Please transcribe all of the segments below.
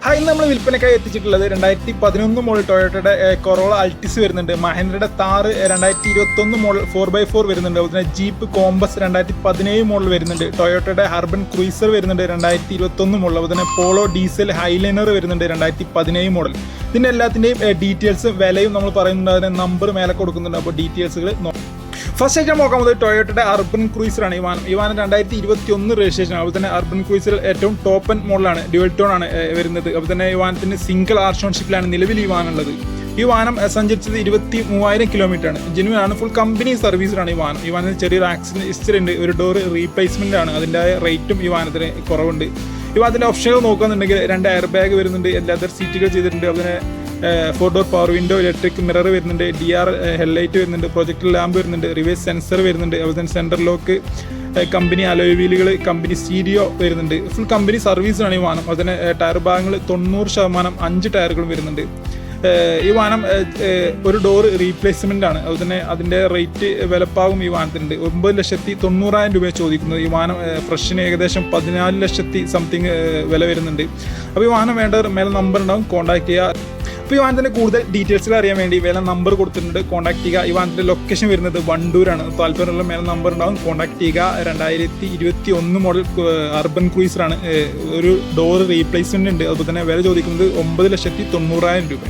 Hi, ഇന്ന് നമ്മൾ വിൽപ്പനക്കായി എത്തിച്ചിട്ടുള്ളത് 2011 model ടൊയോട്ടയുടെ corolla Altis വരുന്നുണ്ട്, മഹേന്ദ്രയുടെ താർ 2021 മോഡൽ 4x4 വരുന്നുണ്ട്, അതുപോലെ ജീപ്പ് കോമ്പസ് 2017 മോഡൽ വരുന്നുണ്ട്, ടൊയോട്ടയുടെ ഹർബൻ ക്രൂയിസർ വരുന്നുണ്ട് 2021 മോഡൽ, അതുപോലെ പോളോ ഡീസൽ ഹൈലൈനർ വരുന്നുണ്ട് 2017 മോഡൽ. ഇതിൻ്റെ എല്ലാത്തിൻ്റെയും ഡീറ്റെയിൽസും വിലയും നമ്മൾ പറയുന്നുണ്ട്, അതിന് നമ്പർ മേലെ കൊടുക്കുന്നുണ്ട്. അപ്പോൾ ഡീറ്റെയിൽസുകൾ ഫസ്റ്റ് ആയിട്ട് നോക്കാൻ പോകുന്നത് ടൊയോട്ടയുടെ അർബൻ ക്രൂയിസറാണ്. ഈ വാഹനം 2021 രജിസ്ട്രേഷൻ. അതുപോലെ തന്നെ അർബൻ ക്രൂയിസർ ഏറ്റവും ടോപ്പ് ആൻഡ് മോഡലാണ്, ഡ്യുവൽ ടോൺ ആണ് വരുന്നത്. അതുപോലെ തന്നെ ഈ വാഹനത്തിന് സിംഗിൾ ആർഷോൺഷിപ്പിലാണ് നിലവിൽ ഈ വാഹനം ഉള്ളത്. ഈ വാഹനം സഞ്ചരിച്ചത് 23,000 കിലോമീറ്റർ ആണ്. ജെന്യൂൻ ആണ്, ഫുൾ കമ്പനി സർവീസിലാണ് ഈ വാഹനം. ഈ വാഹനത്തിന് ചെറിയൊരു ആക്സിഡന്റ് ഹിസ്റ്ററി ഉണ്ട്, ഒരു ഡോർ റീപ്ലേസ്മെന്റ് ആണ്, അതിൻ്റെ റേറ്റും ഈ വാഹനത്തിന് കുറവുണ്ട്. ഈ വാഹനത്തിൻ്റെ ഓപ്ഷനുകൾ നോക്കുകയാണെന്നുണ്ടെങ്കിൽ 2 എയർ ബാഗ് വരുന്നുണ്ട്, ലെതർ സീറ്റുകൾ ചെയ്തിട്ടുണ്ട്, അതുപോലെ 4 door power window, electric mirror വരുന്നുണ്ട്, DR ഹെഡ്ലൈറ്റ് വരുന്നുണ്ട്, പ്രൊജക്ടർ ലാമ്പ് വരുന്നുണ്ട്, റിവേഴ്സ് സെൻസർ വരുന്നുണ്ട്, അതുപോലെ തന്നെ സെൻറ്റർ ലോക്ക്, കമ്പനി അലോയ് വീലുകൾ, കമ്പനി സ്റ്റീരിയോ വരുന്നുണ്ട്. ഫുൾ കമ്പനി സർവീസാണ് ഈ വാഹനം. അതുപോലെ തന്നെ ടയർ ഭാഗങ്ങൾ 90% 5 ടയറുകളും വരുന്നുണ്ട്. ഈ വാഹനം ഒരു ഡോർ റീപ്ലേസ്മെൻ്റ് ആണ്. അതുപോലെ തന്നെ അതിൻ്റെ റേറ്റ് വിലപ്പാകും ഈ വാഹനത്തിനുണ്ട്. 9,90,000 രൂപ ചോദിക്കുന്നത്. ഈ വാഹനം ഫ്രഷിന് ഏകദേശം 14 ലക്ഷത്തി സംതിങ് വില വരുന്നുണ്ട്. അപ്പോൾ ഈ വാഹനം വേണ്ടവർ മേലെ നമ്പർ ഉണ്ടാവും, കോൺടാക്ട് ചെയ്യുക. അപ്പോൾ ഈ വാഹനത്തിൻ്റെ കൂടുതൽ ഡീറ്റെയിൽസുകൾ അറിയാൻ വേണ്ടി മേലെ നമ്പർ കൊടുത്തിട്ടുണ്ട്, കോൺടാക്ട് ചെയ്യുക. ഈ വാഹനത്തിൻ്റെ ലൊക്കേഷൻ വരുന്നത് വണ്ടൂരാണ്. താല്പര്യമുള്ള മേലെ നമ്പർ ഉണ്ടാവും, കോൺടാക്ട് ചെയ്യുക. 2021 മോഡൽ അർബൻ ക്രൂയിസറാണ്. ഒരു ഡോർ റീപ്ലേസ്മെൻ്റ് ഉണ്ട്. അതുപോലെ തന്നെ വില ചോദിക്കുന്നത് 9,90,000 രൂപ.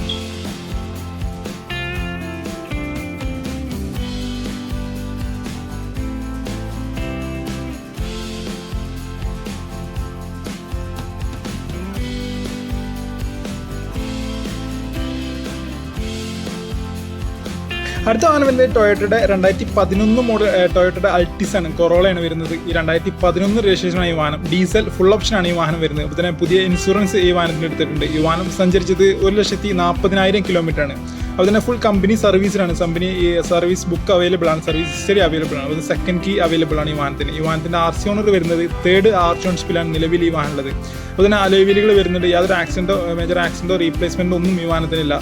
അടുത്ത വാഹനം വരുന്നത് ടൊയോട്ടയുടെ 2011 മോഡൽ ടൊയോട്ടയുടെ അൾട്ടിസ് ആണ്, കൊറോളയാണ് വരുന്നത്. ഈ 2011 രജിസ്ട്രേഷനാണ് ഈ വാഹനം. ഡീസൽ ഫുൾ ഓപ്ഷനാണ് ഈ വാഹനം വരുന്നത്. അതുപോലെ തന്നെ പുതിയ ഇൻഷുറൻസ് ഈ വാഹനത്തിന് എടുത്തിട്ടുണ്ട്. ഈ വാഹനം സഞ്ചരിച്ചത് 1,40,000 കിലോമീറ്റർ ആണ്. അതുപോലെ തന്നെ ഫുൾ കമ്പനി സർവീസിലാണ്. കമ്പനി സർവീസ് ബുക്ക് അവൈലബിൾ ആണ്, സർവീസ് ഹിസ്റ്ററി അവൈലബിൾ ആണ്, അതുപോലെ സെക്കൻഡ് കീ അവൈലബിൾ ആണ് ഈ വാഹനത്തിന്. ഈ വാഹനത്തിൻ്റെ RC ഓണർ വരുന്നത് 3rd ആർഷോൺഷിപ്പിലാണ് നിലവിൽ ഈ വാഹനം ഉള്ളത്. അതുപോലെ തന്നെ അലോയ് വീലുകൾ വരുന്നുണ്ട്. യാതൊരു മേജർ ആക്സിഡൻറ്റോ റീപ്ലേസ്മെൻറ്റോ ഒന്നും ഈ വാഹനത്തിനില്ല.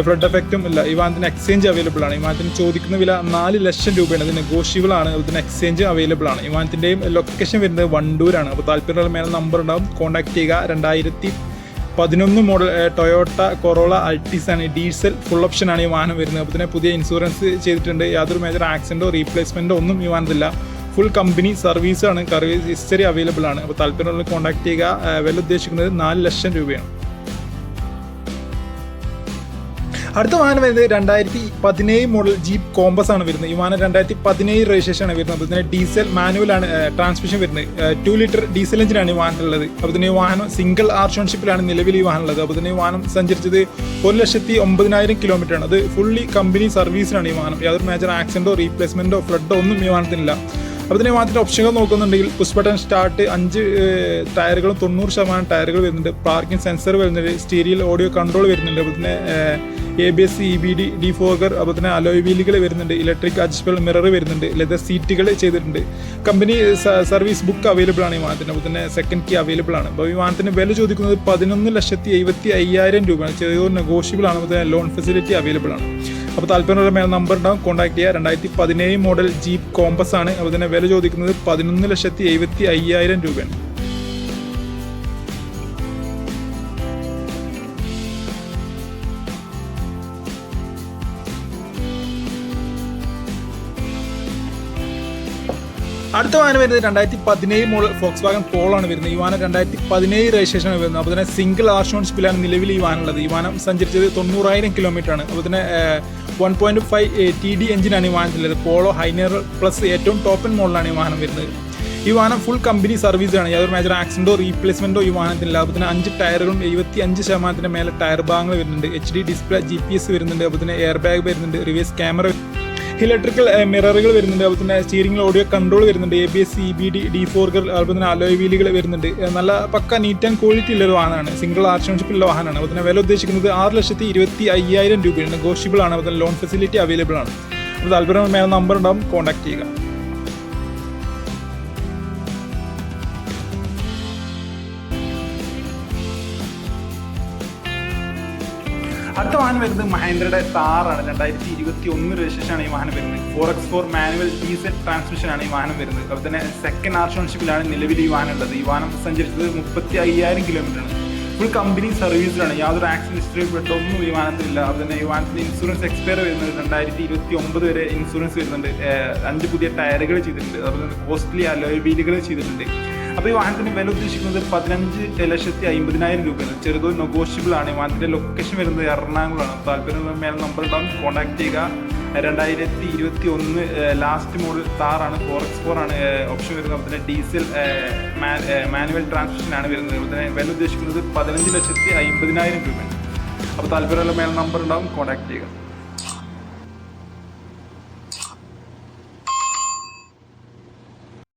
ഫ്ലഡ് എഫക്റ്റും ഇല്ല. ഈ വാഹനത്തിന് എക്സ്ചേഞ്ച് അവൈലബിൾ ആണ്. ഈ വാഹനത്തിന് ചോദിക്കുന്ന വില 4 ലക്ഷം രൂപയാണ്. അത് നെഗോഷ്യബിൾ ആണ്. അതിന് എക്സ്ചേഞ്ച് അവൈലബിൾ ആണ്. ഈ വാഹനത്തിൻ്റെയും ലൊക്കേഷൻ വരുന്നത് വണ്ടൂരാണ്. അപ്പോൾ താല്പര്യമുള്ള മേലെ നമ്പർ ഉണ്ടാവും, കോൺടാക്ട് ചെയ്യുക. 2011 മോഡൽ ടൊയോട്ട കൊറോള അൾട്ടിസ് ആണ്. ഡീസൽ ഫുൾ ഓപ്ഷനാണ് ഈ വാഹനം വരുന്നത്. അപ്പോൾ തന്നെ പുതിയ ഇൻഷുറൻസ് ചെയ്തിട്ടുണ്ട്. യാതൊരു മേജർ ആക്സിഡൻറ്റോ റീപ്ലേസ്മെൻറ്റോ ഒന്നും ഈ വാഹനത്തില്ല. ഫുൾ കമ്പനി സർവീസാണ്, സർവീസ് ഹിസ്റ്ററി അവൈലബിൾ ആണ്. അപ്പോൾ താല്പര്യമുള്ള കോൺടാക്ട് ചെയ്യുക. വില ഉദ്ദേശിക്കുന്നത് 4 ലക്ഷം രൂപയാണ്. അടുത്ത വാഹനം വരുന്നത് 2017 മോഡൽ ജീപ്പ് കോമ്പസ് ആണ് വരുന്നത്. ഈ വാഹനം 2017 രജിസ്ട്രേഷൻ ആണ് വരുന്നത്. അതുപോലെ തന്നെ ഡീസൽ മാനുവലാണ് ട്രാൻസ്മിഷൻ വരുന്നത്. 2 ലിറ്റർ ഡീസൽ എഞ്ചിനാണ് ഈ വാഹനത്തിലുള്ളത്. അതുപോലെ തന്നെ ഈ വാഹനം സിംഗിൾ ആർഷോൺഷിപ്പിലാണ് നിലവിൽ ഈ വാഹനം ഉള്ളത്. അതുപോലെ തന്നെ ഈ വാഹനം സഞ്ചരിച്ചത് 1,09,000 കിലോമീറ്റർ ആണ്. അത് ഫുള്ളി കമ്പനി സർവീസിലാണ് ഈ വാഹനം. യാതൊരു മേജർ ആക്സിഡൻറ്റോ റീപ്ലേസ്മെൻറ്റോ ഫ്ലഡോ ഒന്നും ഈ വാഹനത്തിനില്ല. അപ്പോൾ തന്നെ വാഹനത്തിൻ്റെ ഓപ്ഷനുകൾ നോക്കുന്നുണ്ടെങ്കിൽ പുഷ് ബട്ടൺ സ്റ്റാർട്ട്, 5 ടയറുകളും 90% ടയറുകൾ വരുന്നുണ്ട്, പാർക്കിംഗ് സെൻസർ വരുന്നുണ്ട്, സ്റ്റീരിയൽ ഓഡിയോ കൺട്രോൾ വരുന്നുണ്ട്, അതുപോലെ തന്നെ ABS EBD ഡിഫോഗർ, അതുപോലെ തന്നെ അലോയ് വീലുകൾ വരുന്നുണ്ട്, ഇലക്ട്രിക് അഡ്ജസ്റ്റബിൾ മിറർ വരുന്നുണ്ട്, ലെതർ സീറ്റുകൾ ചെയ്തിട്ടുണ്ട്. കമ്പനി സർവീസ് ബുക്ക് അവൈലബിൾ ആണ് ഈ വാഹനത്തിന്. അതുപോലെ തന്നെ സെക്കൻഡ് കീ അവൈലബിൾ ആണ്. അപ്പോൾ ഈ വാഹനത്തിന് വില ചോദിക്കുന്നത് 11,75,000 രൂപയാണ്. ചെറിയൊരു നെഗോഷ്യബിൾ ആണ്. അതുപോലെ ലോൺ ഫെസിലിറ്റി അവൈലബിൾ ആണ്. അപ്പോൾ താല്പര്യമുള്ള മേലെ നമ്പർ ഉണ്ടാവും, കോൺടാക്ട് ചെയ്യുക. 2017 മോഡൽ ജീപ്പ് കോമ്പസ് ആണ്. അതുപോലെ തന്നെ വില ചോദിക്കുന്നത് 11,75,000 രൂപയാണ്. അടുത്ത വാഹനം വരുന്നത് 2017 മോഡൽ Volkswagen പോളോ ആണ് വരുന്നത്. ഈ വാഹനം 2017 രജിസ്ട്രേഷൻ ആണ് വരുന്നത്. അപ്പോൾ തന്നെ സിംഗിൾ ആർഷോൺഷിപ്പിലാണ് നിലവിൽ ഈ വാഹനം ഉള്ളത്. ഈ വാഹനം സഞ്ചരിച്ചത് 90,000 കിലോമീറ്റർ ആണ്. അപ്പോൾ തന്നെ 1.5 TD എഞ്ചിനാണ് ഈ വാഹനത്തിലുള്ളത്. പോളോ ഹൈനർ പ്ലസ് ഏറ്റവും ടോപ്പ് ആൻഡ് മോഡലാണ് ഈ വാഹനം വരുന്നത്. ഈ വാഹനം ഫുൾ കമ്പനി സർവീസാണ്. യാതൊരു മേജർ ആക്സിഡൻറ്റോ റീപ്ലേസ്മെൻറ്റോ ഈ വാഹനത്തിനില്ല. അപ്പോൾ തന്നെ 5 ടയറുകളും 75% മേലെ ടയർ ഭാഗങ്ങൾ വരുന്നുണ്ട്. HD ഡിസ്പ്ലേ GPS വരുന്നുണ്ട്. അപ്പോൾ തന്നെ എയർ ബാഗ് വരുന്നുണ്ട്, റിവേഴ്സ് ക്യാമറ, ഇലക്ട്രിക്കൽ മിററുകൾ വരുന്നുണ്ട്, അതുപോലെ തന്നെ സ്റ്റിയറിംഗിൽ ഓഡിയോ കൺട്രോൾ വരുന്നുണ്ട്, ABS EBD ഡിഫോഗർ, അതുപോലെ തന്നെ അലോയ് വീലുകൾ വരുന്നുണ്ട്. നല്ല പക്ക നീറ്റ് ആൻഡ് ക്വാളിറ്റി ഉള്ളൊരു വാഹനമാണ്. സിംഗിൾ ആർഷോൺഷിപ്പുള്ള വാഹനമാണ്. അതുപോലെ തന്നെ വില ഉദ്ദേശിക്കുന്നത് 6,25,000 രൂപയാണ്. നെഗോഷ്യബിൾ ആണ്. അതുപോലെ ലോൺ ഫെസിലിറ്റി അവൈലബിൾ ആണ്. അപ്പോൾ താല്പര്യം മേലെ നമ്പർ ഉണ്ടാവും, കോൺടാക്ട് ചെയ്യുക. അടുത്ത വാഹനം വരുന്നത് മഹേന്ദ്രയുടെ താറാണ്. 2021 രജിസ്ട്രേഷനാണ് ഈ വാഹനം വരുന്നത്. 4x4 മാനുവൽ ഡീസൽ ട്രാൻസ്മിഷനാണ് ഈ വാഹനം വരുന്നത്. അതുപോലെ തന്നെ സെക്കൻഡ് ആർഷോൺഷിപ്പിലാണ് നിലവിൽ ഈ വാഹനം ഉള്ളത്. ഈ വാഹനം സഞ്ചരിച്ചത് 35,000 കിലോമീറ്ററാണ്. ഫുൾ കമ്പനി സർവീസിലാണ്, യാതൊരു ആക്സിഡന്റ് ഹിസ്റ്ററി ഒന്നും വിമാനത്തിലില്ല. അതുതന്നെ വിമാനത്തിന് ഇൻഷുറൻസ് എക്സ്പയർ വരുന്നത് 2029 വരെ ഇൻഷുറൻസ് വരുന്നുണ്ട്. 5 പുതിയ ടയറുകൾ ചെയ്തിട്ടുണ്ട്, അതുപോലെ കോസ്റ്റ്ലി അലോയ് വീലുകൾ ചെയ്തിട്ടുണ്ട്. അപ്പോൾ ഈ വാഹനത്തിന് വില ഉദ്ദേശിക്കുന്നത് 15,50,000 രൂപയാണ്. ചെറുതൊരു നെഗോഷ്യബിൾ ആണ്. വാഹനത്തിൻ്റെ ലൊക്കേഷൻ വരുന്നത് എറണാകുളമാണ്. താല്പര്യമുള്ള മേലെ നമ്പർ ഉണ്ടാവും, കോൺടാക്ട് ചെയ്യുക. 2021 ലാസ്റ്റ് മോഡൽ താറാണ്, 4x4 ആണ് ഓപ്ഷൻ വരുന്നത്. അതുപോലെ തന്നെ ഡീസൽ മാനുവൽ ട്രാൻസ്മിഷൻ ആണ് വരുന്നത്. അതുപോലെ തന്നെ വില ഉദ്ദേശിക്കുന്നത് 15,50,000 രൂപയാണ്. അപ്പോൾ താല്പര്യമുള്ള മേലെ നമ്പർ ഉണ്ടാവും, കോൺടാക്ട് ചെയ്യുക.